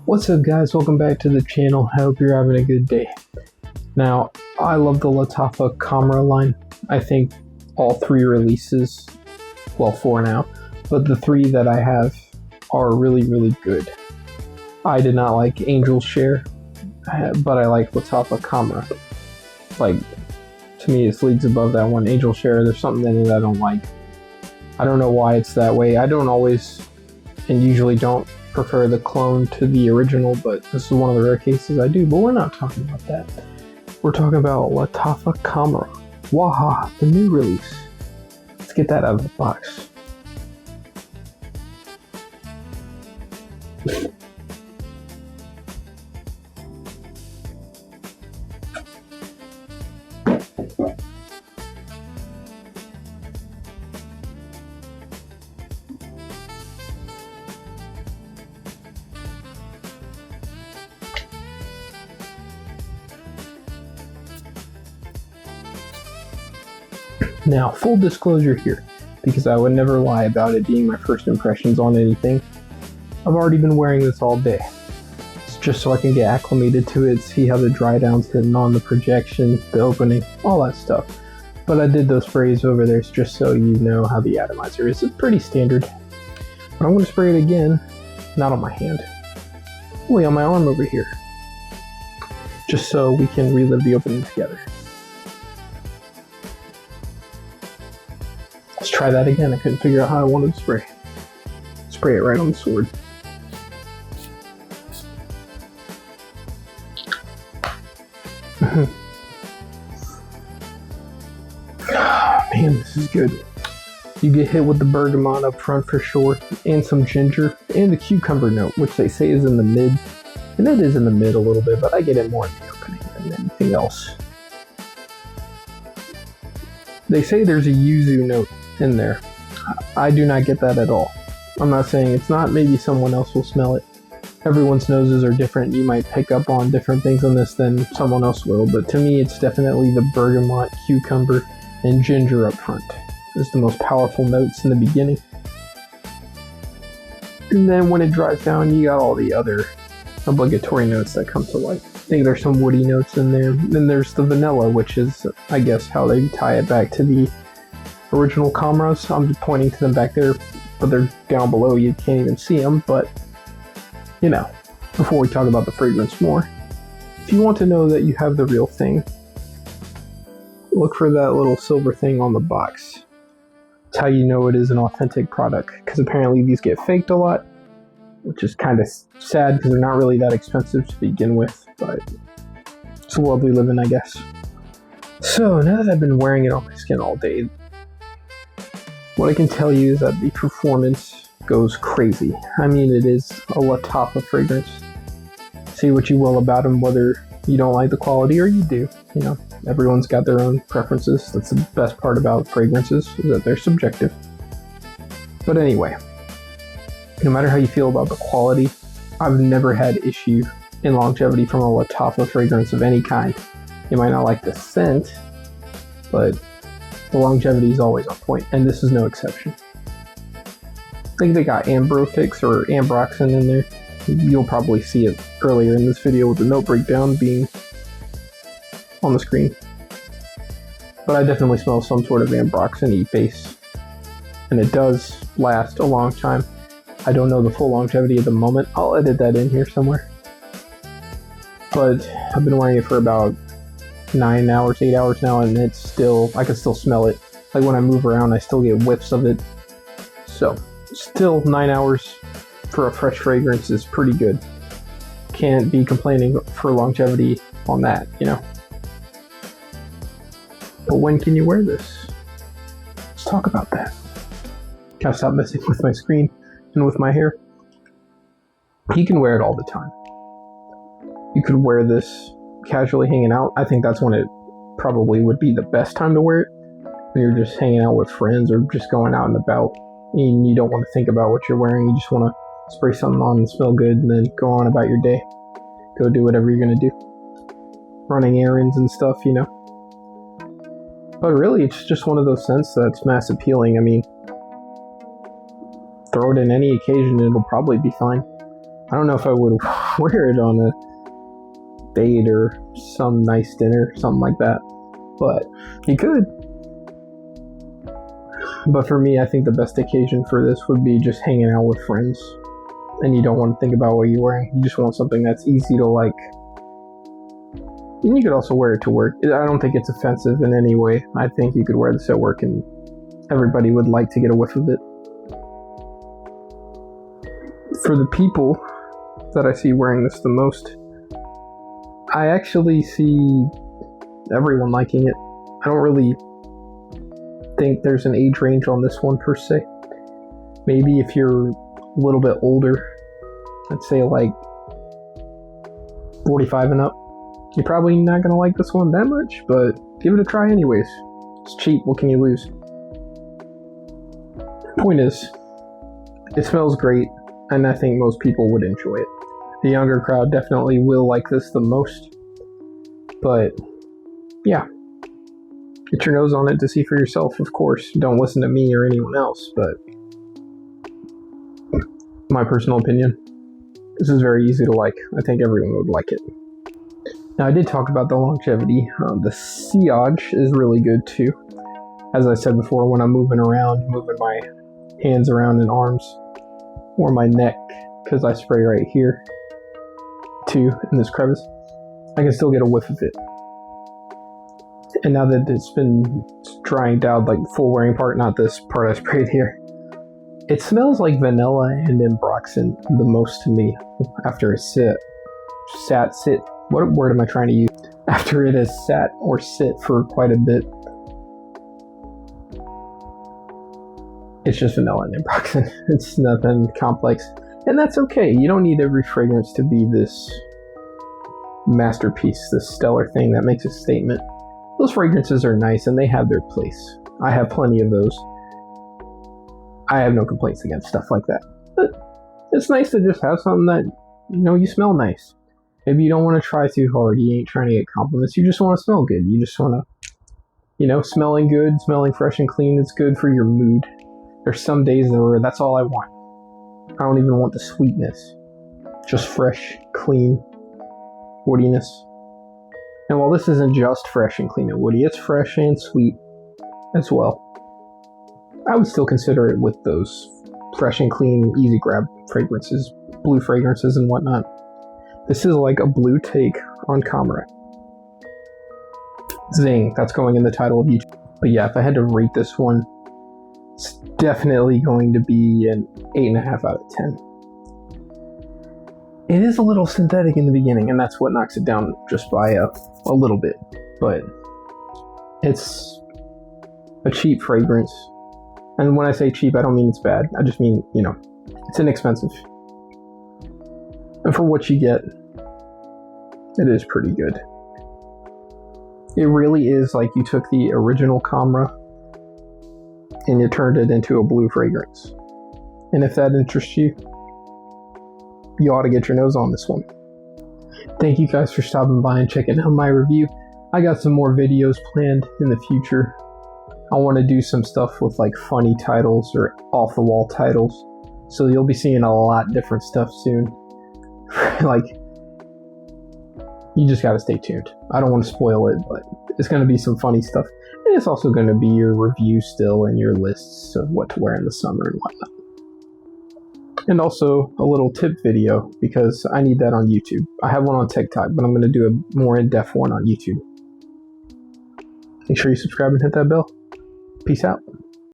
What's up guys, welcome back to the channel. I hope you're having a good day. Now, I love the Lattafa Khamrah line. I think all three releases, well 4 now, but the 3 that I have are really good. I did not like Angel's Share, but I like Lattafa Khamrah. Like, to me this leagues above that one. Angel's Share, there's something in it I don't like. I don't know why it's that way. I don't always, and usually don't, prefer the clone to the original, but this is one of the rare cases I do. But we're not talking about that. We're talking about Lattafa Khamrah, Waha, the new release. Let's get that out of the box. Now, full disclosure here, because I would never lie about it being my first impressions on anything. I've already been wearing this all day. It's just so I can get acclimated to it, see how the dry down's hitting on the projection, the opening, all that stuff. But I did those sprays over there just so you know how the atomizer is. It's pretty standard. But I'm going to spray it again, not on my hand, only on my arm over here. Just so we can relive the opening together. Let's try that again. I couldn't figure out how I wanted to spray. Spray it right on the sword. Man, this is good. You get hit with the bergamot up front for sure, and some ginger, and the cucumber note, which they say is in the mid. And it is in the mid a little bit, but I get it more in the opening than anything else. They say there's a yuzu note in there. I do not get that at all. I'm not saying it's not, maybe someone else will smell it. Everyone's noses are different. You might pick up on different things on this than someone else will, but to me it's definitely the bergamot, cucumber, and ginger up front. It's the most powerful notes in the beginning. And then when it dries down, you got all the other obligatory notes that come to light. I think there's some woody notes in there. Then there's the vanilla, which is, I guess, how they tie it back to the original Khamrahs. I'm just pointing to them back there, but they're down below. You can't even see them, but, you know, before we talk about the fragrance more, if you want to know that you have the real thing, look for that little silver thing on the box. It's how you know it is an authentic product, because apparently these get faked a lot, which is kind of sad because they're not really that expensive to begin with, but it's the world we live in, I guess. So now that I've been wearing it on my skin all day, what I can tell you is that the performance goes crazy. I mean, it is a Lattafa fragrance. Say what you will about them, whether you don't like the quality or you do. You know, everyone's got their own preferences. That's the best part about fragrances, is that they're subjective. But anyway, no matter how you feel about the quality, I've never had issue in longevity from a Lattafa fragrance of any kind. You might not like the scent, but the longevity is always on point, and this is no exception. I think they got Ambrofix or Ambroxan in there. You'll probably see it earlier in this video with the note breakdown being on the screen. But I definitely smell some sort of Ambroxan-y base, and it does last a long time. I don't know the full longevity at the moment. I'll edit that in here somewhere. But I've been wearing it for about 9 hours, 8 hours now, and it's still, I can still smell it. Like when I move around, I still get whiffs of it. So, still 9 hours for a fresh fragrance is pretty good. Can't be complaining for longevity on that, you know. But when can you wear this? Let's talk about that. Gotta stop messing with my screen and with my hair. You can wear it all the time. You could wear this casually hanging out. I think that's when it probably would be the best time to wear it. When you're just hanging out with friends or just going out and about and you don't want to think about what you're wearing. You just want to spray something on and smell good and then go on about your day. Go do whatever you're going to do. Running errands and stuff, you know. But really, it's just one of those scents that's mass appealing. I mean, throw it in any occasion, it'll probably be fine. I don't know if I would wear it on a date or some nice dinner, something like that. But you could. But for me, I think the best occasion for this would be just hanging out with friends. And you don't want to think about what you're wearing. You just want something that's easy to like. And you could also wear it to work. I don't think it's offensive in any way. I think you could wear this at work and everybody would like to get a whiff of it. For the people that I see wearing this the most, I actually see everyone liking it. I don't really think there's an age range on this one per se. Maybe if you're a little bit older, I'd say like 45 and up, you're probably not going to like this one that much, but give it a try anyways. It's cheap, what can you lose? Point is, it smells great, and I think most people would enjoy it. The younger crowd definitely will like this the most, but yeah. Get your nose on it to see for yourself, of course. Don't listen to me or anyone else, but my personal opinion, this is very easy to like. I think everyone would like it. Now, I did talk about the longevity. The sillage is really good too. As I said before, when I'm moving around, moving my hands around and arms, or my neck, because I spray right here too, in this crevice, I can still get a whiff of it. And now that it's been drying down, like the full wearing part, not this part I sprayed here, it smells like vanilla and ambroxan the most to me after a sit. What word am I trying to use? After it has sat or sit for quite a bit. It's just vanilla and ambroxan. It's nothing complex. And that's okay. You don't need every fragrance to be this masterpiece, this stellar thing that makes a statement. Those fragrances are nice and they have their place. I have plenty of those. I have no complaints against stuff like that. But it's nice to just have something that, you smell nice. Maybe you don't want to try too hard. You ain't trying to get compliments. You just want to smell good. You just want to, smelling good, smelling fresh and clean. It's good for your mood. There's some days where that's all I want. I don't even want the sweetness. Just fresh, clean woodiness. And while this isn't just fresh and clean and woody, it's fresh and sweet as well. I would still consider it with those fresh and clean, easy grab fragrances, blue fragrances and whatnot. This is like a blue take on Khamrah. Zing, that's going in the title of YouTube. But yeah, if I had to rate this one, it's definitely going to be an 8.5 out of 10. It is a little synthetic in the beginning, and that's what knocks it down just by a little bit. But it's a cheap fragrance. And when I say cheap, I don't mean it's bad. I just mean, it's inexpensive. And for what you get, it is pretty good. It really is like you took the original Khamrah and you turned it into a blue fragrance. And if that interests you, you ought to get your nose on this one. Thank you guys for stopping by and checking out my review. I got some more videos planned in the future. I want to do some stuff with like funny titles or off the wall titles. So you'll be seeing a lot different stuff soon. Like, you just gotta stay tuned. I don't want to spoil it, but it's going to be some funny stuff. And it's also going to be your review still and your lists of what to wear in the summer and whatnot. And also a little tip video, because I need that on YouTube. I have one on TikTok, but I'm going to do a more in-depth one on YouTube. Make sure you subscribe and hit that bell. Peace out.